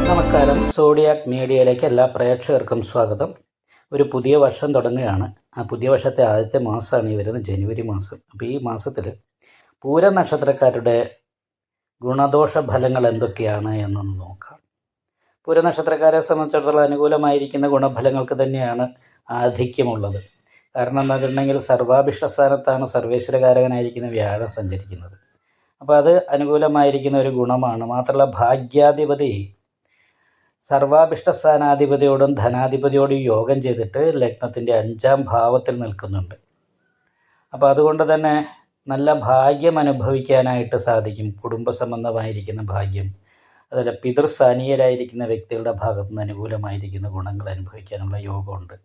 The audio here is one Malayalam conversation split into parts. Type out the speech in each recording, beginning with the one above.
നമസ്കാരം. സോഡിയാക് മീഡിയയിലേക്ക് എല്ലാ പ്രേക്ഷകർക്കും സ്വാഗതം. ഒരു പുതിയ വർഷം തുടങ്ങുകയാണ്. ആ പുതിയ വർഷത്തെ ആദ്യത്തെ മാസമാണ് ഈ വരുന്ന ജനുവരി മാസം. അപ്പോൾ ഈ മാസത്തിൽ പൂര നക്ഷത്രക്കാരുടെ ഗുണദോഷ ഫലങ്ങൾ എന്തൊക്കെയാണ് എന്നൊന്ന് നോക്കാം. പൂര നക്ഷത്രക്കാരെ സംബന്ധിച്ചിടത്തോളം അനുകൂലമായിരിക്കുന്ന ഗുണഫലങ്ങൾക്ക് തന്നെയാണ് ആധിക്യമുള്ളത്. കാരണം എന്താ വെച്ചിട്ടുണ്ടെങ്കിൽ സർവാഭിഷ്ട സ്ഥാനത്താണ് സർവേശ്വരകാരകനായിരിക്കുന്ന വ്യാഴം സഞ്ചരിക്കുന്നത്. അപ്പോൾ അത് അനുകൂലമായിരിക്കുന്ന ഒരു ഗുണമാണ്. മാത്രമല്ല ഭാഗ്യാധിപതി സർവാഭിഷ്ട സ്ഥാനാധിപതിയോടും ധനാധിപതിയോടും യോഗം ചെയ്തിട്ട് ലഗ്നത്തിൻ്റെ 5ാം ഭാവത്തിൽ നിൽക്കുന്നുണ്ട്. അപ്പോൾ അതുകൊണ്ട് തന്നെ നല്ല ഭാഗ്യം അനുഭവിക്കാനായിട്ട് സാധിക്കും. കുടുംബ സംബന്ധമായിരിക്കുന്ന ഭാഗ്യം, അതുപോലെ പിതൃസ്ഥാനീയരായിരിക്കുന്ന വ്യക്തികളുടെ ഭാഗത്തു നിന്ന് അനുകൂലമായിരിക്കുന്ന ഗുണങ്ങൾ അനുഭവിക്കാനുള്ള യോഗമുണ്ട്.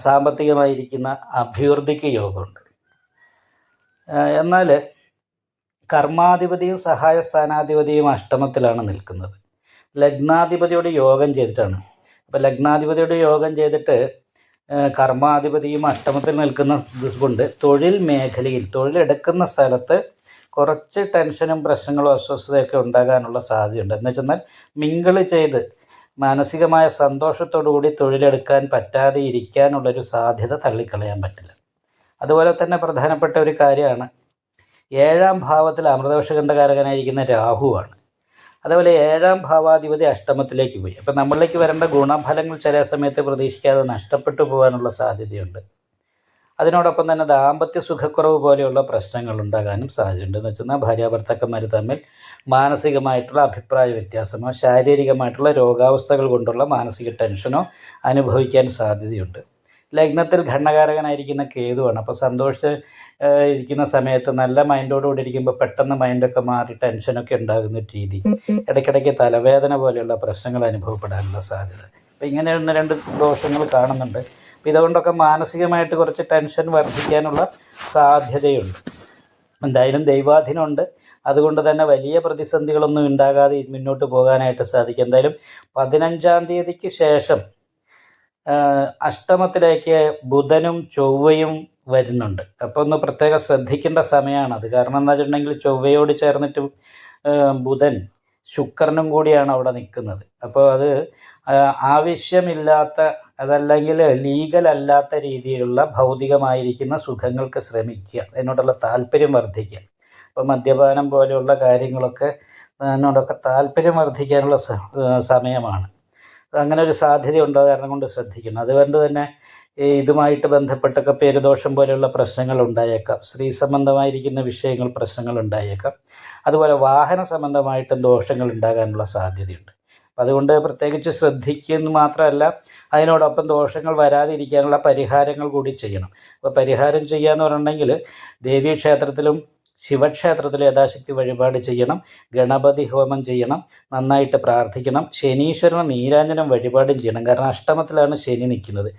സാമ്പത്തികമായിരിക്കുന്ന അഭിവൃദ്ധിക്ക് യോഗമുണ്ട്. എന്നാൽ കർമാധിപതിയും സഹായ സ്ഥാനാധിപതിയും അഷ്ടമത്തിലാണ് നിൽക്കുന്നത്. ലഗ്നാധിപതിയോട് യോഗം ചെയ്തിട്ടാണ്. അപ്പോൾ ലഗ്നാധിപതിയോട് യോഗം ചെയ്തിട്ട് കർമാധിപതിയും അഷ്ടമത്തിൽ നിൽക്കുന്ന കൊണ്ട് തൊഴിൽ മേഖലയിൽ തൊഴിലെടുക്കുന്ന സ്ഥലത്ത് കുറച്ച് ടെൻഷനും പ്രശ്നങ്ങളും അസ്വസ്ഥതയൊക്കെ ഉണ്ടാകാനുള്ള സാധ്യതയുണ്ട്. എന്ന് വെച്ചെന്നാൽ മിങ്കിൾ ചെയ്ത് മാനസികമായ സന്തോഷത്തോടുകൂടി തൊഴിലെടുക്കാൻ പറ്റാതെ ഇരിക്കാനുള്ളൊരു സാധ്യത തള്ളിക്കളയാൻ പറ്റില്ല. അതുപോലെ തന്നെ പ്രധാനപ്പെട്ട ഒരു കാര്യമാണ് 7ാം ഭാവത്തിൽ അമൃതവർഷകണ്ഠകാരകനായിരിക്കുന്ന രാഹുവാണ്. അതേപോലെ 7ാം ഭാവാധിപതി അഷ്ടമത്തിലേക്ക് പോയി. അപ്പം നമ്മളിലേക്ക് വരേണ്ട ഗുണഫലങ്ങൾ ചില സമയത്ത് പ്രതീക്ഷിക്കാതെ നഷ്ടപ്പെട്ടു പോകാനുള്ള സാധ്യതയുണ്ട്. അതിനോടൊപ്പം തന്നെ ദാമ്പത്യ സുഖക്കുറവ് പോലെയുള്ള പ്രശ്നങ്ങൾ ഉണ്ടാകാനും സാധ്യതയുണ്ട്. എന്ന് വെച്ചാൽ ഭാര്യാഭർത്താക്കന്മാർ തമ്മിൽ മാനസികമായിട്ടുള്ള അഭിപ്രായ വ്യത്യാസമോ ശാരീരികമായിട്ടുള്ള രോഗാവസ്ഥകൾ കൊണ്ടുള്ള മാനസിക ടെൻഷനോ അനുഭവിക്കാൻ സാധ്യതയുണ്ട്. ലഗ്നത്തിൽ ഘടനകാരകനായിരിക്കുന്ന കേതുവാണ്. അപ്പോൾ സന്തോഷിച്ച് ഇരിക്കുന്ന സമയത്ത് നല്ല മൈൻഡോടുകൂടി ഇരിക്കുമ്പോൾ പെട്ടെന്ന് മൈൻഡൊക്കെ മാറി ടെൻഷനൊക്കെ ഉണ്ടാകുന്ന രീതി, ഇടയ്ക്കിടയ്ക്ക് തലവേദന പോലെയുള്ള പ്രശ്നങ്ങൾ അനുഭവപ്പെടാനുള്ള സാധ്യത. അപ്പോൾ ഇങ്ങനെ 1-2 ദോഷങ്ങൾ കാണുന്നുണ്ട്. അപ്പോൾ ഇതുകൊണ്ടൊക്കെ മാനസികമായിട്ട് കുറച്ച് ടെൻഷൻ വർദ്ധിക്കാനുള്ള സാധ്യതയുണ്ട്. എന്തായാലും ദൈവാധീനമുണ്ട്. അതുകൊണ്ട് തന്നെ വലിയ പ്രതിസന്ധികളൊന്നും ഉണ്ടാകാതെ മുന്നോട്ട് പോകാനായിട്ട് സാധിക്കും. എന്തായാലും 15ാം തീയതിക്ക് ശേഷം അഷ്ടമത്തിലേക്ക് ബുധനും ചൊവ്വയും വരുന്നുണ്ട്. അപ്പോൾ ഒന്ന് പ്രത്യേകം ശ്രദ്ധിക്കേണ്ട സമയമാണത്. കാരണം എന്താ വെച്ചിട്ടുണ്ടെങ്കിൽ ചൊവ്വയോട് ചേർന്നിട്ട് ബുധൻ ശുക്രനും കൂടിയാണ് അവിടെ നിൽക്കുന്നത്. അപ്പോൾ അത് ആവശ്യമില്ലാത്ത അതല്ലെങ്കിൽ ലീഗൽ അല്ലാത്ത രീതിയിലുള്ള ഭൗതികമായിരിക്കുന്ന സുഖങ്ങൾക്ക് ശ്രമിക്കുക, അതിനോടുള്ള താല്പര്യം വർദ്ധിക്കുക. അപ്പോൾ മദ്യപാനം പോലെയുള്ള കാര്യങ്ങളൊക്കെ അതിനോടൊക്കെ താല്പര്യം വർദ്ധിക്കാനുള്ള സമയമാണ്. അങ്ങനെ ഒരു സാധ്യത ഉണ്ടാകുക കാരണം കൊണ്ട് ശ്രദ്ധിക്കണം. അതുകൊണ്ട് തന്നെ ഇതുമായിട്ട് ബന്ധപ്പെട്ടൊക്കെ പേരുദോഷം പോലെയുള്ള പ്രശ്നങ്ങൾ ഉണ്ടായേക്കാം. സ്ത്രീ സംബന്ധമായിരിക്കുന്ന വിഷയങ്ങൾ പ്രശ്നങ്ങൾ ഉണ്ടായേക്കാം. അതുപോലെ വാഹന സംബന്ധമായിട്ടും ദോഷങ്ങൾ ഉണ്ടാകാനുള്ള സാധ്യതയുണ്ട്. അപ്പം അതുകൊണ്ട് പ്രത്യേകിച്ച് ശ്രദ്ധിക്കുന്നു മാത്രമല്ല, അതിനോടൊപ്പം ദോഷങ്ങൾ വരാതിരിക്കാനുള്ള പരിഹാരങ്ങൾ കൂടി ചെയ്യണം. അപ്പോൾ പരിഹാരം ചെയ്യുക എന്ന് പറഞ്ഞിട്ടുണ്ടെങ്കിൽ ദേവീക്ഷേത്രത്തിലും ശിവക്ഷേത്രത്തിൽ യഥാശക്തി വഴിപാട് ചെയ്യണം, ഗണപതി ഹോമം ചെയ്യണം, നന്നായിട്ട് പ്രാർത്ഥിക്കണം, ശനീശ്വരന് നീരാഞ്ജനം വഴിപാടും ചെയ്യണം. കാരണം അഷ്ടമത്തിലാണ് ശനി നിൽക്കുന്നത്.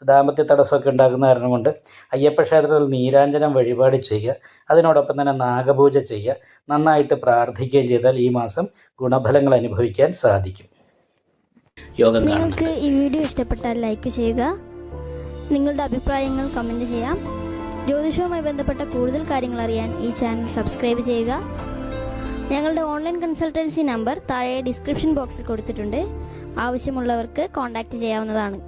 ദാമ്പത്യ തടസ്സമൊക്കെ ഉണ്ടാകുന്ന കാരണം കൊണ്ട് അയ്യപ്പ ക്ഷേത്രത്തിൽ നീരാഞ്ജനം വഴിപാട് ചെയ്യുക, അതിനോടൊപ്പം തന്നെ നാഗപൂജ ചെയ്യുക, നന്നായിട്ട് പ്രാർത്ഥിക്കുകയും ചെയ്താൽ ഈ മാസം ഗുണഫലങ്ങൾ അനുഭവിക്കാൻ സാധിക്കും. യോഗം നിങ്ങൾക്ക് ഈ വീഡിയോ ഇഷ്ടപ്പെട്ടാൽ ലൈക്ക് ചെയ്യുക, നിങ്ങളുടെ അഭിപ്രായങ്ങൾ കമൻറ്റ് ചെയ്യാം. ജ്യോതിഷവുമായി ബന്ധപ്പെട്ട കൂടുതൽ കാര്യങ്ങൾ അറിയാൻ ഈ ചാനൽ സബ്സ്ക്രൈബ് ചെയ്യുക. ഞങ്ങളുടെ ഓൺലൈൻ കൺസൾട്ടൻസി നമ്പർ താഴെ ഡിസ്ക്രിപ്ഷൻ ബോക്സിൽ കൊടുത്തിട്ടുണ്ട്. ആവശ്യമുള്ളവർക്ക് കോൺടാക്റ്റ് ചെയ്യാവുന്നതാണ്.